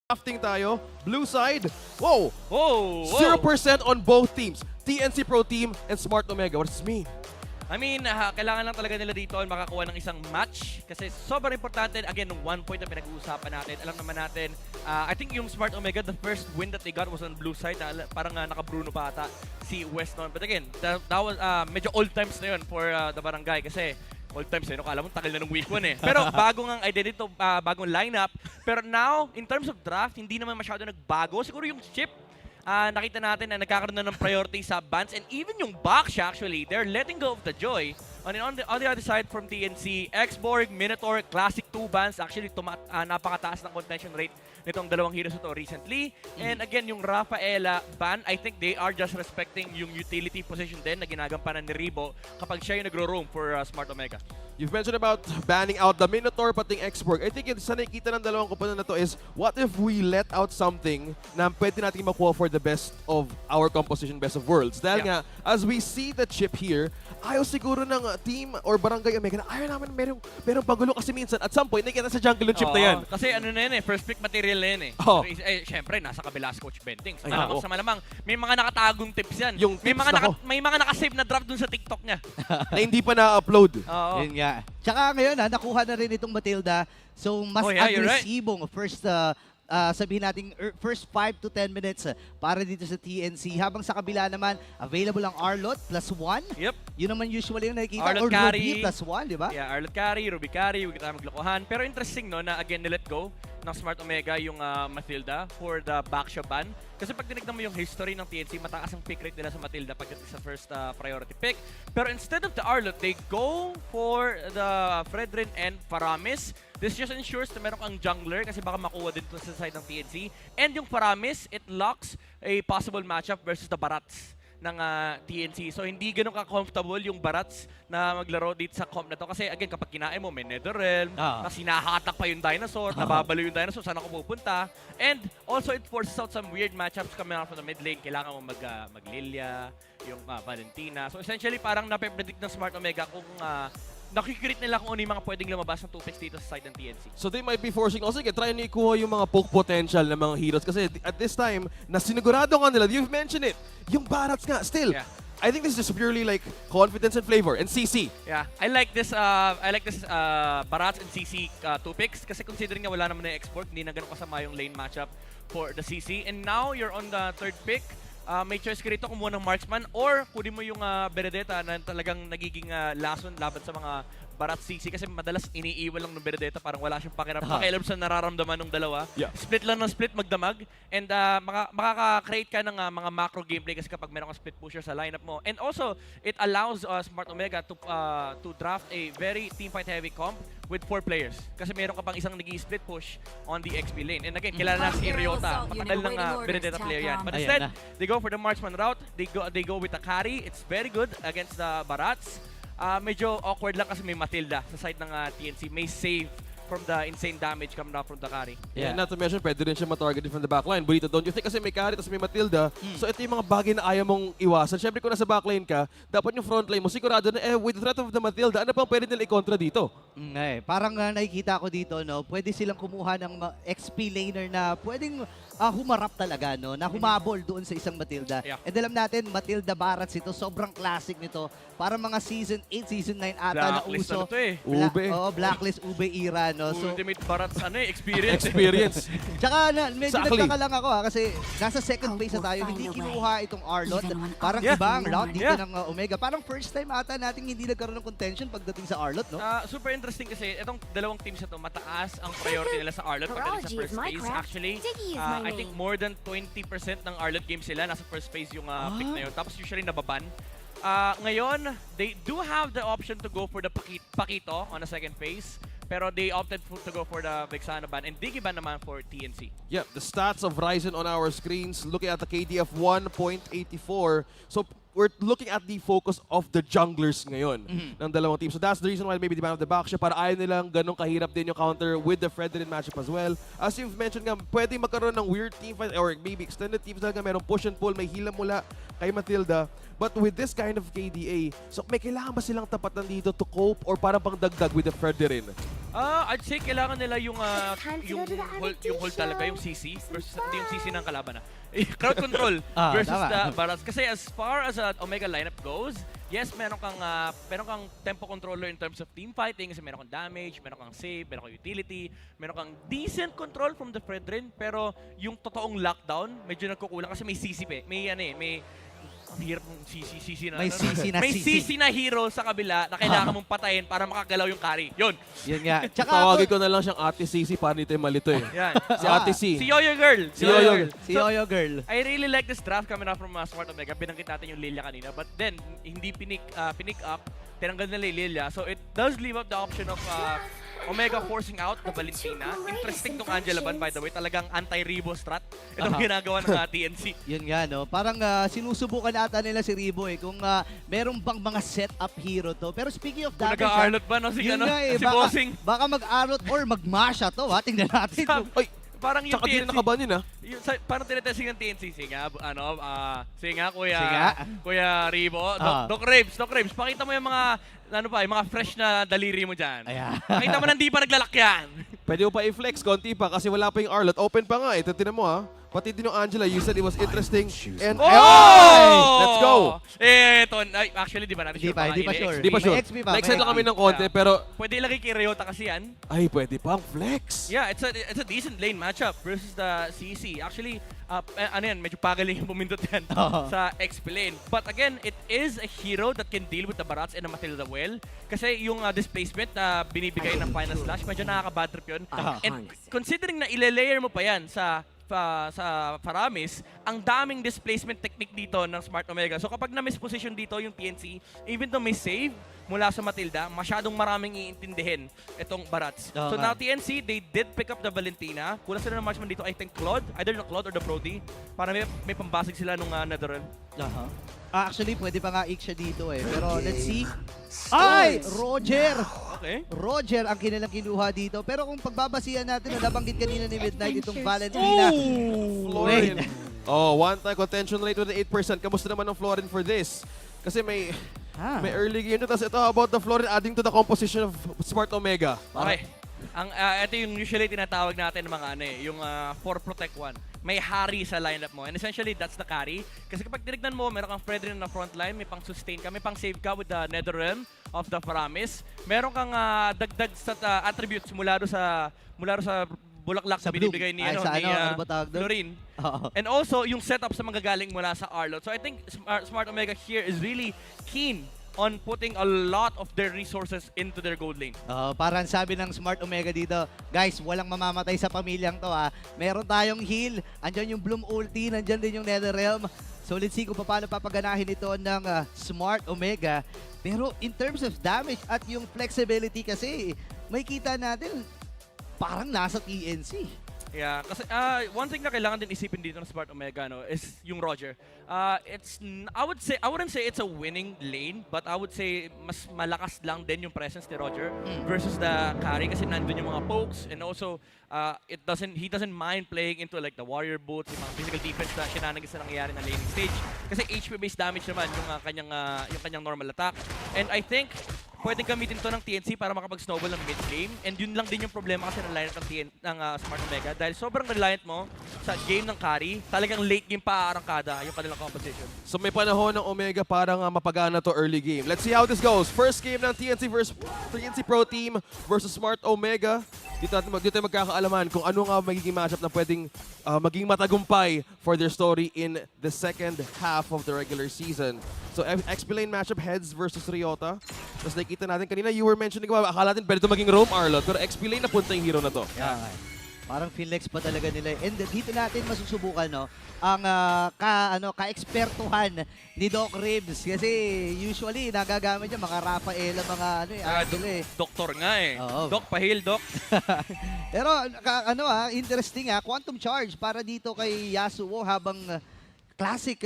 Drafting tayo. Blue side. Whoa! Whoa! 0% on both teams. TNC Pro Team and Smart Omega. What does this mean? I mean, kailangan lang talaga nila dito makakuha ng isang match kasi sobrang importante. Again, nung 1 point na pinag-uusapan natin, alam naman natin, I think yung Smart Omega, the first win that they got was on blue side. Parang naka-Bruno pa ata si West noon. But again, that was medyo old times na yun for the Barangay kasi old times eh, no? Kala mo tagal na ng week 1 eh. Pero bagong ang identity, bagong lineup. Pero now, in terms of draft, hindi naman masyado nagbago. Siguro yung chip, nakita natin na nagkakaroon na ng priority sa bans and even yung box actually, they're letting go of the joy. On the other side from TNC, Xborg, Minotaur, Classic 2 bans, actually napakataas ng contention rate nitong dalawang heroes ito recently. And again, yung Rafaela ban, I think they are just respecting yung utility position din na ginagampanan ni Ribo kapag siya yung nagro-roam for Smart Omega. You've mentioned about banning out the Minotaur pating Xborg. I think sa nakikita ng dalawang kumpanan na to is, what if we let out something na pwede natin makuha for the best of our composition, best of worlds? Dahil nga, as we see the chip here, ayaw siguro ng team or Barangay Omega na ayaw naman merong pagulo kasi minsan at some point nakikita sa jungle yung chip na yan. Kasi ano na yun eh, first pick material na yun eh. Oh. Syempre, nasa kabila si Coach Bentings. Ay, Malamang sa malamang, may mga nakatagong tips yan. Yung may tips, mga nako. may mga nakasave na draft dun sa TikTok niya. Na hindi pa na-upload. Oo. Yun nga. Tsaka ngayon, nakuha na rin itong Matilda. So, mas You're right. agresibong first, sabihin natin, first 5 to 10 minutes para dito sa TNC. Habang sa kabila naman, available ang Arlot plus 1. Yep. Yun naman usually yung nakikita. Arlot Or carry. Ruby plus 1, di ba? Yeah, Arlot carry, Ruby carry, huwag tayo maglokohan. Pero interesting no, na again, nilet go ng Smart Omega yung Matilda for the backshot ban. Kasi pag tinignan mo yung history ng TNC, mataas ang pick rate nila sa Matilda pagdating sa first priority pick. Pero instead of the Arlot, they go for the Fredrin and Paramis. This just ensures na meron kang jungler kasi baka makuha din to sa side ng TNC. And yung Paramis, it locks a possible matchup versus the Barats ng TNC. So hindi ganun ka-comfortable yung Barats na maglaro dito sa comp na to. Kasi again, kapag kinain mo, may Netherrealm, kasi nahahatak pa yung dinosaur, nababalo yung dinosaur, saan ako pupunta. And also, it forces out some weird matchups coming out from the mid lane. Kailangan mo mag-Lilia, yung Valentina. So essentially, parang nape-predict ng Smart Omega kung nakikrit nila kung ano yung mga pwedeng lumabas ng 2 picks dito sa side ng TNC. So they might be forcing also try na ikuha yung mga poke potential ng mga heroes kasi at this time, na sinigurado nga nila, you've mentioned it, yung Barats nga, still. Yeah. I think this is just purely like confidence and flavor and CC. Yeah, I like this Barats and CC 2 picks kasi considering nga wala naman na export, hindi na ganun kasama yung lane matchup for the CC. And now you're on the 3rd pick. May choice ka rito kumuha ng marksman or kunin mo yung Benedetta na talagang nagiging lason laban sa mga Barat CC kasi madalas iniiwan lang ng Benedetta, parang wala siyang pakialam sa nararamdaman ng dalawa. Yeah. Split lang ng split, magdamag. And makaka-create ka ng mga macro gameplay kasi kapag meron kang split pusher sa lineup mo. And also, it allows Smart Omega to draft a very teamfight heavy comp with 4 players. Kasi meron ka pang isang nag-split push on the XP lane. And again, kilala na si Ryota. Matagal ng Benedetta player yan. But instead, they go for the marksman route. They go with the carry. It's very good against the Barats. Medyo awkward lang kasi may Matilda sa side ng TNC. May save from the insane damage coming down from the carry. Yeah. Not to mention, pwede rin siya matargeted from the backline. Bonito, don't you think? Kasi may carry, tapos may Matilda. So ito yung mga bagay na ayaw mong iwasan. Siyempre kung nasa backline ka, dapat yung frontline mo, sigurado na, with the threat of the Matilda, ano pang pwede nila i-contra dito? Parang nakikita ko dito, no, pwede silang kumuha ng XP laner na pwedeng humarap talaga, no, na humabol doon sa isang Matilda. Yeah. And alam natin, Matilda Barats ito, sobrang classic nito. Para mga Season 8, Season 9 ata na Blacklist uso. ano to eh. Ube. Blacklist, Ube era, no. So, Ultimate Barats experience. Experience. tsaka medyo Exactly. nagtaka lang ako kasi nasa second place na tayo, hindi kinuha itong Arlot. Parang Yeah. ibang route dito Yeah. ng Omega. Parang first time ata natin hindi nagkaroon ng contention pagdating sa Arlot, no? Super interesting kasi itong dalawang teams na to, mataas ang priority nila sa Arlot pagdating sa first phase. Actually, I think more than 20% ng Arlot game sila, nasa first phase yung pick na yun. Tapos usually nababan. Ngayon, they do have the option to go for the Pakito on the second phase. Pero they opted to go for the Vexana ban and Digiban naman for TNC. Yep, the stats of Ryzen on our screens, looking at the KD of 1.84. So we're looking at the focus of the junglers ngayon ng dalawang team. So that's the reason why maybe the man of the back siya para ayaw nilang ganong kahirap din yung counter with the Fredrin matchup as well. As you've mentioned nga, pwede magkaroon ng weird team fight or maybe extended teams talaga. Merong push and pull, may hila mula kay Matilda. But with this kind of KDA, so may kailangan ba silang tapatan dito to cope or parang pang dagdag with the Fred rin? I'd say kailangan nila yung hold talaga, yung CC versus hindi yung CC ng kalaban crowd control versus tama. the Barats. Kasi as far as Omega lineup goes, yes, meron kang tempo controller in terms of team fighting kasi meron kang damage, meron kang save, meron kang utility, meron kang decent control from the Fred rin, pero yung totoong lockdown medyo nagkukulang kasi may CC may ang hirap ng CC na May CC na may CC. CC na hero sa kabila na kailangan mong patayin para makagalaw yung carry. Yun. Yun nga. Tsaka Tawagin ko na lang siyang Ate Sisi para dito yung malito eh. Yan. Si Ate C. Si Yoyo Girl. Si Yoyo Girl. si Yoyo Girl. I really like this draft coming up from Smart Omega. Binanggit natin yung Lilia kanina. But then, hindi pinik up. Tinanggal nila yung Lilia. So it does leave up the option of Omega forcing out the Valentina. Interesting tong Angela Ban, by the way. Talagang anti-Rebo strat. Itong ginagawa ng TNC. Yun nga, no? Parang sinusubukan ata nila si Rebo kung meron bang mga setup hero to. Pero speaking of Kung damage, nag-Arnott ba, no? Si, yun nga si baka, Bossing. baka mag-Arnott or mag-Masha to, ha? Tingnan natin. Ay, Parang yung tsaka di rin TNC. nakabanin ah. Parang tinetesting ng TNC. Singa, Kuya, Singa. Kuya Rebo. Doc Rabes, pakita mo yung mga, yung mga fresh na daliri mo dyan. Ayan. Pakita mo na hindi pa naglalakyan. Pwede mo pa i-flex konti pa kasi wala pa yung Arlot. Open pa nga eh. Tinan mo ha. Pati din yung Angela, you said it was interesting. And let's go! Ito, actually, di ba natin Hindi sure? pa, hindi pa sure. Di pa sure. May XP pa. Na-excite may lang kami XP. ng konti Yeah. pero Pwede ilagay kay Ryota kasi yan. ay pwede pang flex. Yeah, it's a decent lane matchup versus the CC. Actually, medyo pagaling yung pumindot yan Oo. sa XP lane. But again, it is a hero that can deal with the Barats and the Matilda well. Kasi yung displacement na binibigay ng Final Slash, medyo nakaka-bad trip yun. And considering na ile-layer mo pa yan sa Faramis, ang daming displacement technique dito ng Smart Omega. So kapag na-misposition dito yung TNC, even though may save mula sa Matilda, masyadong maraming iintindihin itong Barats. Oo So nga. now TNC, they did pick up the Valentina. Kulang sila ng marksman dito, I think Claude, either the Claude or the Brody, para may pambasig sila nung Netherrealm. Actually, pwede pa nga ik siya dito eh. Pero let's see. Ay! Roger! Okay. Roger ang kanilang kinuha dito. Pero kung pagbabasihan natin, na nabanggit kanina ni Midnight itong Valentina. Florin. Oh, one-time contention rate with the 8%. Kamusta naman ang Florin for this? Kasi may early game na. Tapos ito, how about the Florin adding to the composition of Smart Omega? Okay. Ito yung usually tinatawag natin ng mga yung 4 protect 1. May hari sa lineup mo. And essentially, that's the carry. Kasi kapag tinignan mo, meron kang Fredrin na frontline, may pang sustain ka, may pang save ka with the Netherrealm of the Paramis. Meron kang dagdag sa attributes mula do sa bulaklak Sa na binibigay bloom. ni, Ay, sa ano ba tawag doon? Florin. Oo. And also, yung setup sa manggagaling mula sa Arlot. So I think Smart Omega here is really keen on putting a lot of their resources into their gold lane. Parang sabi ng Smart Omega dito, guys, walang mamamatay sa pamilyang to ha. Meron tayong heal, andyan yung Bloom ulti, nandyan din yung Netherrealm. So let's see kung paano papaganahin ito ng Smart Omega. Pero in terms of damage at yung flexibility kasi, may kita natin parang nasa TNC. Yeah, kasi one thing na kailangan din isipin dito ng Smart Omega is yung Roger. I wouldn't say it's a winning lane, but I would say mas malakas lang din yung presence ni Roger versus the carry kasi nandun yung mga pokes and also he doesn't mind playing into like the warrior boots, yung mga physical defense na shenanigans na nangyayari na laning stage. Kasi HP based damage naman yung kanyang normal attack. And I think pwedeng gamitin to ng TNC para makapag-snowball ng mid-game. And yun lang din yung problema kasi ng lineup ng Smart Omega. Dahil sobrang reliant mo sa game ng carry, talagang late game pa aarangkada yung kanilang composition. So may panahon ng Omega para nga mapagana to early game. Let's see how this goes. First game ng TNC Pro Team versus Smart Omega. Dito tayo magkakaalaman kung ano nga magiging matchup na pwedeng maging matagumpay for their story in the second half of the regular season. So XP Lane matchup, Heads versus Ryota. Tapos nakikita natin kanina, you were mentioning, akala natin pwede ito maging Roam Arlot, pero XP Lane napunta yung hero na to. Yeah. Parang flex pa talaga nila. And dito natin masusubukan ang ka-ekspertuhan ni Doc Ribs kasi usually nagagamit niya mga Rafaela, mga Doktor nga eh. Oo. Doc, pahil, Doc. Pero interesting Quantum Charge para dito kay Yasuo habang classic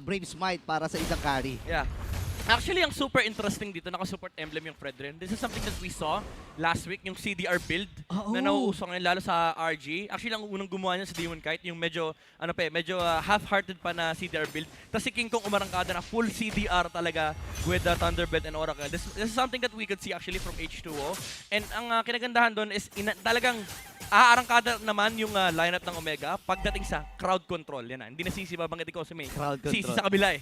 Brave Smite para sa isang carry. Yeah. Actually, ang super interesting dito, naka-support emblem yung Fredrin. This is something that we saw last week, yung CDR build na nauuso ngayon, lalo sa RG. Actually, ang unang gumawa niya sa Demon Kite, yung medyo, half-hearted pa na CDR build. Tapos si King Kong umarangkada na full CDR talaga with the Thunderbelt and Oracle. This is something that we could see actually from H2O. And ang kinagandahan doon is talagang aarangkada naman yung lineup ng Omega pagdating sa crowd control. Yan na, hindi na sisi babanggit ko si May. Crowd Sisi control. sa kabila eh.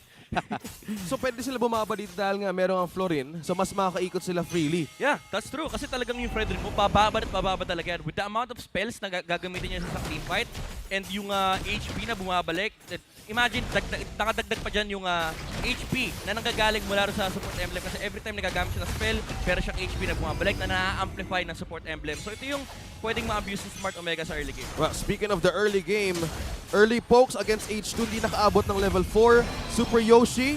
So pwede sila bumaba dito dahil nga merong ang Florin, so mas makakaikot sila freely. Yeah, that's true. Kasi talagang yung Fredrin mo, bababa at bababa talaga yan. With the amount of spells na gagamitin niya sa team fight and yung HP na bumabalik, imagine, nakadagdag pa dyan yung HP na nanggagaling mula rin sa support emblem kasi every time nagagamit siya ng spell, pero siyang HP na bumabalik na na-amplify ng support emblem. So ito yung pwedeng ma-abuse ng Smart Omega sa early game. Well, speaking of the early game, early pokes against H2, hindi nakaabot ng level 4. Super Yoshi,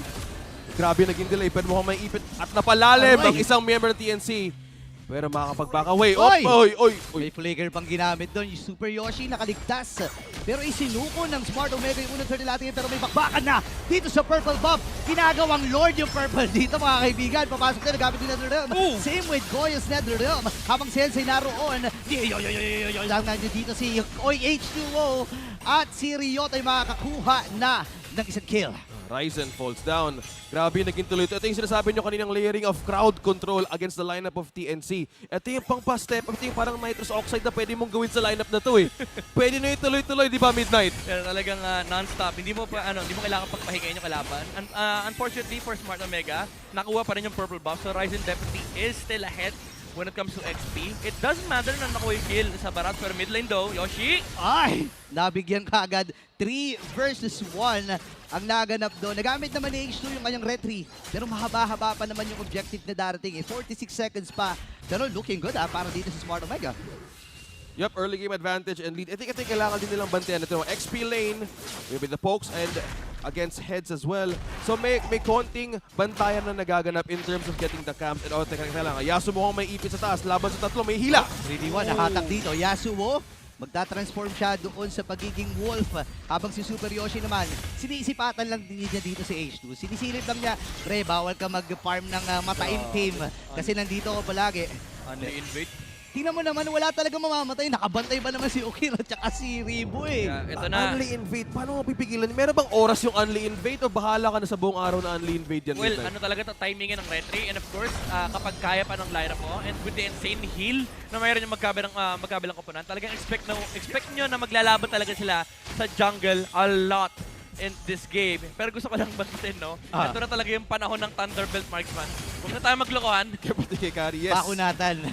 grabe naging delay, pero mukhang may ipit at napalalim Aray! ang isang member ng TNC. Pero makakapag-back away. Oy! Oy! May flaker pang ginamit doon. Yung Super Yoshi nakaligtas. Pero isinuko ng Smart Omega yung unang turtle natin. Pero may bakbakan na dito sa Purple Buff. Ginagawang Lord yung Purple dito mga kaibigan. Papasok na nagamit yung Netherrealm. Same with Goyo's Netherrealm. Habang Sensei naroon. Lang nandiyo dito si H2O. At si Ryota ay makakakuha na ng isang kill. Ryzen falls down. Grabe naging tuloy. Ito yung sinasabi nyo kaninang layering of crowd control against the lineup of TNC. Ito yung pang-pa-step. Ito yung parang nitrous oxide na pwede mong gawin sa lineup na to eh. Pwede na yung tuloy-tuloy, di ba, Midnight? Pero talagang non-stop. Hindi mo kailangan pagpahingayin yung kalaban. Unfortunately for Smart Omega, nakuha pa rin yung purple buff. So Ryzen definitely is still ahead when it comes to XP. It doesn't matter na nakuha yung kill sa Barat. Pero mid lane though, Yoshi! Ay! Nabigyan kaagad. 3 versus 1 ang naganap doon. Nagamit naman ni H2 yung kanyang retry. Pero mahaba-haba pa naman yung objective na darating. 46 seconds pa. Pero looking good para dito sa Smart Omega. Yup, early game advantage and lead. I think kailangan din nilang bantayan ito. XP lane, maybe the pokes and against heads as well. So may konting bantayan na nagaganap in terms of getting the camps and all. Teka lang, Yasuo mukhang may ipit sa taas. Laban sa tatlo, may hila. 3v1, nakatak dito. Yasuo, magta-transform siya doon sa pagiging wolf. Habang si Super Yoshi naman, sinisipatan lang din niya dito si H2. Sinisilip lang niya, pre, bawal ka mag-farm ng mataim team. Kasi nandito ako palagi. Invade. Tingnan mo naman, wala talaga mamamatay. Nakabantay ba naman si Okira at si Ribu eh. Yeah, ito na. Unli invade, paano mo pipigilan? Meron bang oras yung unli invade o bahala ka na sa buong araw na unli invade yan? Well, Midnight? ano talaga to timingin ng retry and of course, kapag kaya pa ng lineup mo and with the insane heal na mayroon yung magkabilang komponent, talagang expect nyo na maglalaban talaga sila sa jungle a lot in this game. Pero gusto ko lang bantutin, no? Ito na talaga yung panahon ng Thunderbelt Marksman. Huwag na tayo maglokohan. Kapatid kay Kari, yes. Pakunatan.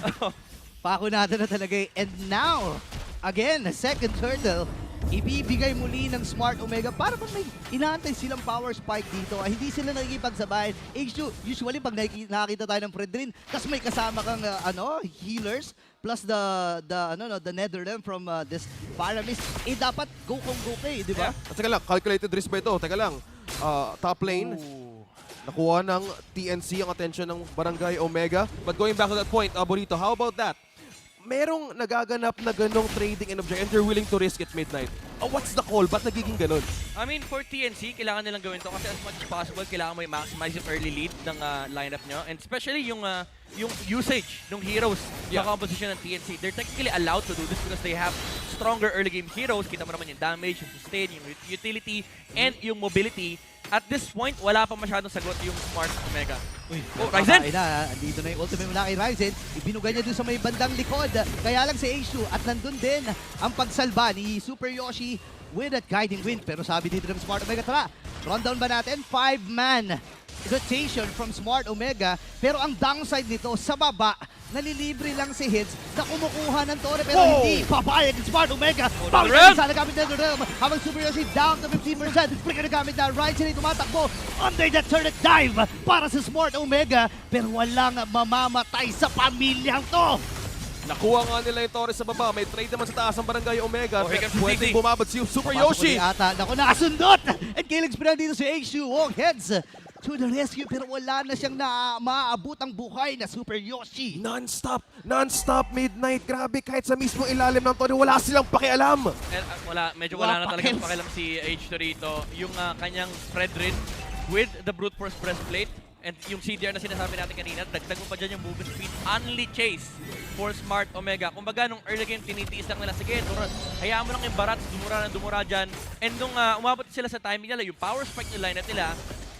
Pakunatan na talaga eh. And now, again, second turtle, ibibigay muli ng Smart Omega para pag may inaantay silang power spike dito. Hindi sila nakikipagsabayan. H2, usually pag nakakita tayo ng Fredrin, tas may kasama kang healers plus the Netherrealm from this Paramis, dapat go kung go kay, di ba? At saka lang, calculated risk ba ito? Teka lang, top lane, nakuha ng TNC ang attention ng Barangay Omega. But going back to that point, Burrito, how about that? Merong nagaganap na ganong trading and object and they're willing to risk it Midnight. What's the call? Ba't nagiging ganon? I mean, for TNC, kailangan nilang gawin to kasi as much as possible, kailangan mo i-maximize yung early lead ng lineup nyo. And especially yung usage ng heroes sa composition ng TNC. They're technically allowed to do this because they have stronger early game heroes. Kita mo naman yung damage, yung sustain, yung utility, and yung mobility. At this point, wala pa masyadong sagot yung Smart Omega. Ryzen! Andito na yung ultimate mula kay Ryzen. Ibinugay niya dun sa may bandang likod. Kaya lang si H2 at nandun din ang pagsalba ni Super Yoshi with that guiding wind. Pero sabi dito ng Smart Omega, tara, rundown ba natin? 5-man rotation from Smart Omega. Pero ang downside nito, sa baba, nalilibre lang si Hits na kumukuha ng Torre pero hindi papayag ng Smart Omega. Bawal na sana gamit na Netherrealm habang Super Yoshi down to 15%. Flicker na gamit na Ryzen ay tumatakbo under the turret dive para sa Smart Omega pero walang mamamatay sa pamilyang to. Nakuha nga nila yung Torres sa baba. May trade naman sa taas ng Barangay Omega. here comes Pwedeng Ziggy. bumabad si Super Yoshi. Ata, naku, nakasundot! And killing spree dito si H2 Walk heads to the rescue pero wala na siyang maaabot ang buhay na Super Yoshi. Non-stop Midnight. Grabe, kahit sa mismo ilalim ng Torre, wala silang pakialam. Medyo wala na talagang pakialam si H2 rito. Yung kanyang Fredrin with the Brute Force breastplate And yung CDR na sinasabi natin kanina, dagdag mo pa dyan yung movement speed, only chase for Smart Omega. Kumbaga, nung early game, tinitiis lang nila, sige, hayaan mo lang yung Barats, dumura dyan. And nung umabot sila sa timing nila, yung power spike yung lineup nila,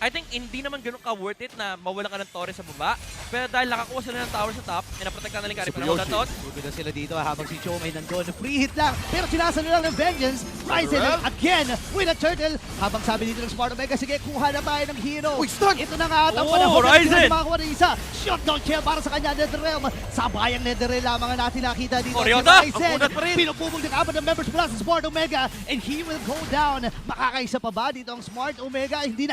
I think hindi naman ganun ka-worth it na mawala ka ng Torres sa baba. Pero dahil nakakuha sila ng tower sa top, pinaprotektan na lang Kari. Pero hold on, Good na sila dito habang si Chomay nandun. Free hit lang, pero sinasalo lang ng Vengeance. Ryzen again with a turtle. Habang sabi dito ng Smart Omega, sige, kuha na tayo ng hero. Uy, stun! Ito na nga at ang Oh, panahon na Ryzen! sila makakuha ng isa. Shutdown kill para sa kanya, Netherrealm. Sabayang Netherrealm lamang ang natin nakita dito. Ryota! Si Ryzen, Ang unat pa rin! pinupubog ng apat ng members mula sa Smart Omega and he will go down. Makakaisa pa ba dito ang Smart Omega? Hindi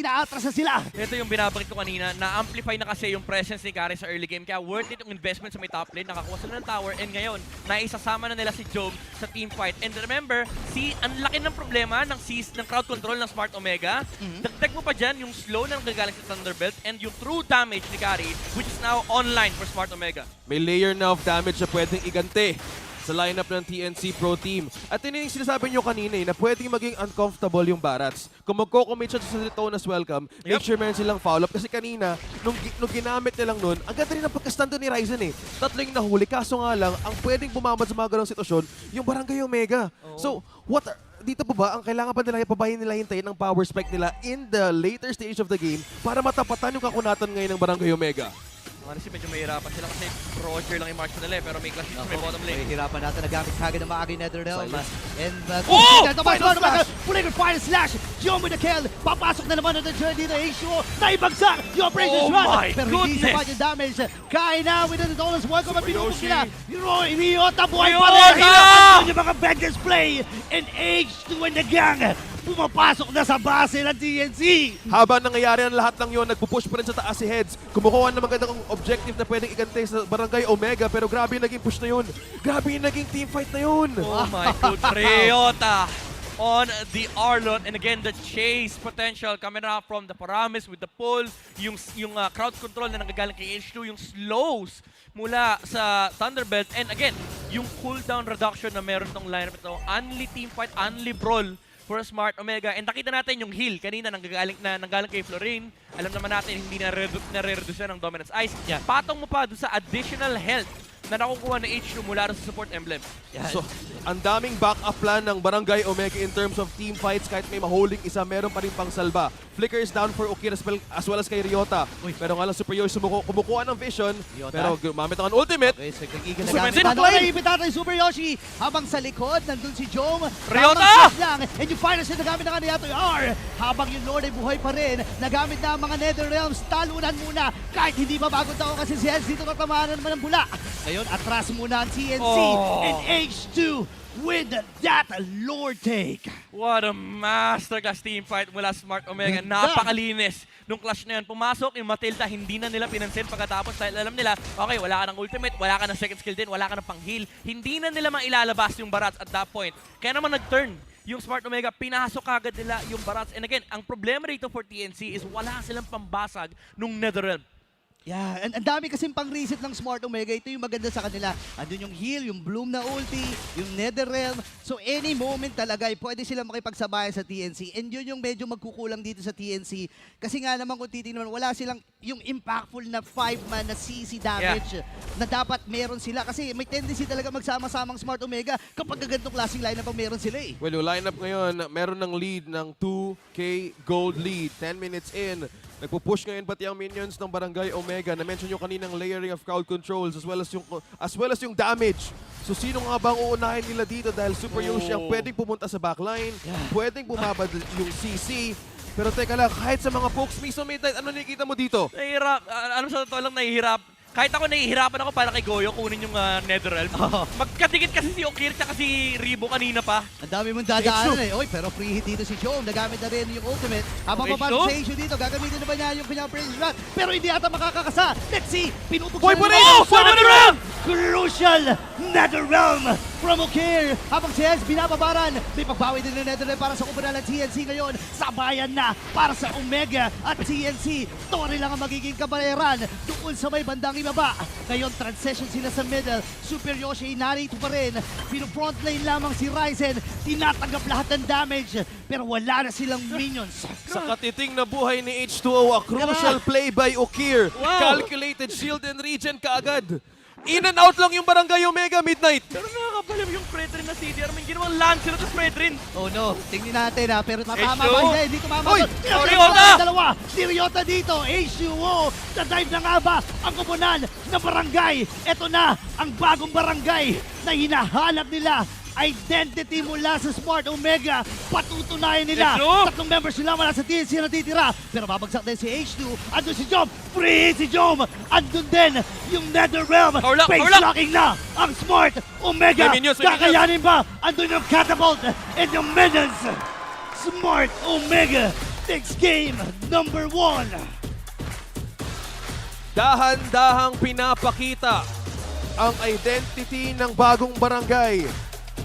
na atras na sila. ito yung binabalik ko kanina, na-amplify na kasi yung presence ni Kari sa early game. Kaya worth it yung investment sa may top lane. Nakakuha sila ng tower. And ngayon, naisasama na nila si Job sa team fight. And remember, ang laki ng problema ng crowd control ng Smart Omega. Dagdag mo pa dyan yung slow na nagagaling sa Thunderbelt and yung true damage ni Kari, which is now online for Smart Omega. May layer na of damage na pwedeng igante sa lineup ng TNC Pro Team. At yun yung sinasabi nyo kanina na pwedeng maging uncomfortable yung Barats. Kung magko-commit siya sa Daytona's welcome, make sure meron silang follow-up. Kasi kanina, nung ginamit nilang nun, ang ganda rin ng pagkastando ni Ryzen eh. Tatlo yung nahuli, kaso nga lang, ang pwedeng bumabad sa mga ganong sitwasyon, yung Barangay Omega. So, dito po ba, ang kailangan pa nila hintayin ng power spike nila in the later stage of the game para matapatan yung kakunatan ngayon ng Barangay Omega? Honestly, medyo mahirapan sila kasi Roger lang yung march nila pero may clash sa may bottom lane. Hirapan natin nagamit kagad ng maagi Netherrealm. And Final Flagrant Fire Slash! Jom with the kill! Papasok na naman ang journey dito. H2O! Naibagsak! Yung Operation Oh Run! my Pero hindi goodness! sapat yung damage. Kaya na with the Dollars welcome at pinupok Yoshi. nila. Ryota buhay pa Ryota! rin! Hinapin yung mga Vengeance play! And H2 and the gang! Pumapasok na sa base ng TNC! Habang nangyayari ang lahat ng yon, nagpupush pa rin sa taas si Heads. Kumukuha ng magandang objective na pwedeng igante sa Barangay Omega, pero grabe yung naging push na yun. Grabe yung naging teamfight na yun. Oh my god, Ryota on the Arlot. And again, the chase potential coming out from the Paramis with the pull, yung crowd control na nagagaling kay H2, yung slows mula sa Thunderbelt. And again, yung cooldown reduction na meron tong lineup ito, only teamfight, only brawl for Smart Omega. And nakita natin yung heal kanina nanggaling kay Florine. Alam naman natin hindi na-reduce ng Dominance Ice. Yeah. Patong mo pa doon sa additional health na nakukuha na H2 mula sa support emblem. So, ang daming backup plan ng Barangay Omega in terms of team fights. Kahit may mahuling isa, meron pa rin pang salba. Flicker is down for Ukir as well as kay Ryota. Pero nga lang Super Yoshi kumukuha ng vision. Ryota. Pero gumamit ang ultimate. Okay, so nag-iga na Super gamit. Vincent, Ano play! na ipitata yung Super Yoshi habang sa likod nandun si Jom. Ryota! Tamang shot lang. And yung final shot nagamit na kanina ito yung R. Habang yung Lord ay buhay pa rin. Nagamit na ang mga Netherrealms. Talunan muna. Kahit hindi pa bagong tao kasi si Hens dito natamaan naman ng bula. Ngayon atras muna ang TNC. Oh. And H2 with that Lord take. What a masterclass team fight mula Smart Omega. Ganda. Napakalinis nung clash na yun. Pumasok yung Matilda, hindi na nila pinansin pagkatapos dahil alam nila, okay, wala ka ng ultimate, wala ka ng second skill din, wala ka ng pang-heal. Hindi na nila mailalabas yung Barats at that point. Kaya naman nag-turn yung Smart Omega, pinasok agad nila yung Barats. And again, ang problema rito for TNC is wala silang pambasag nung Netherrealm. Yeah, and ang dami kasing pang-reset ng Smart Omega. Ito yung maganda sa kanila. Andun yung heal, yung Bloom na ulti, yung Netherrealm. So any moment talaga, pwede silang makipagsabayan sa TNC. And yun yung medyo magkukulang dito sa TNC. Kasi nga naman kung titignan, wala silang yung impactful na 5-man na CC damage na dapat meron sila. Kasi may tendency talaga magsama-samang Smart Omega kapag gagantong klaseng lineup ang meron sila eh. Well, yung lineup ngayon, meron ng lead ng 2K gold lead. 10 minutes in. Nagpo-push ngayon pati ang minions ng Barangay Omega. Na-mention yung kaninang layering of crowd controls as well as yung damage. So sino nga bang uunahin nila dito dahil Super Yoshi ang pwedeng pumunta sa backline, pwedeng bumabad yung CC. Pero teka lang, kahit sa mga pokes mismo, ano nakikita mo dito? Nahihirap, alam sa totoo lang nahihirap. Kahit ako nahihirapan ako para kay Goyo kunin yung Netherrealm. Magkadikit kasi si Okir at si Ribo kanina pa. Ang dami mong dadaanan eh. Oy, pero free hit dito si Jom. Nagamit na rin yung ultimate. Habang Okay, papasok Jom. sa issue dito, gagamitin na ba niya yung kanyang Prince Shot? Pero hindi ata makakakasa. Let's see. Pinupok Boy siya pa ng rin! mga Oh! Boy pa rin! Crucial NetherRealm from Okir. Habang si Ez binababaran, may pagbawi din ng NetherRealm para sa kupunan ng TNC ngayon. Sabayan na para sa Omega at TNC. Tori lang ang magiging kabayaran doon sa may bandang ibaba. Ngayon, transition sila sa middle. Super Yoshi narito pa rin. Pino-front lane lamang si Ryzen. Tinatanggap lahat ng damage. Pero wala na silang minions. Sa katiting na buhay ni H2O, a crucial play by Okir. Wow. Calculated shield and regen kaagad. In and out lang yung Barangay Omega Midnight. Pero nakakabalim yung Fredrin na CDR. May ginawang land sila to Fredrin. Oh no, tingnan natin ha, pero tatama H2O. ba? Hindi tumama. Uy! Ryota! Dalawa, si Ryota dito, H2O, na-dive na nga ba ang koponan ng barangay? Ito na ang bagong barangay na hinahanap nila. Identity mula sa Smart Omega. Patutunayan nila. H2O. Tatlong members nila wala sa TNC na natitira. Pero babagsak din si H2. Andun si Jom. Free si Jom. Andun din yung NetherRealm. Power lock, Face power lock. locking na ang Smart Omega. May minions, may minions. Kakayanin ba? Andun yung catapult and yung minions. Smart Omega takes game number 1. Dahan-dahang pinapakita ang identity ng bagong barangay.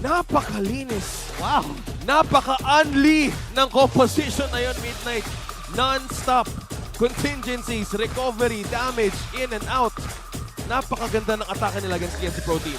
Napakalinis. Wow. Napaka-unli ng composition na yun, Midnight. Non-stop. Contingencies, recovery, damage, in and out. Napakaganda ng atake nila against TNC Pro Team.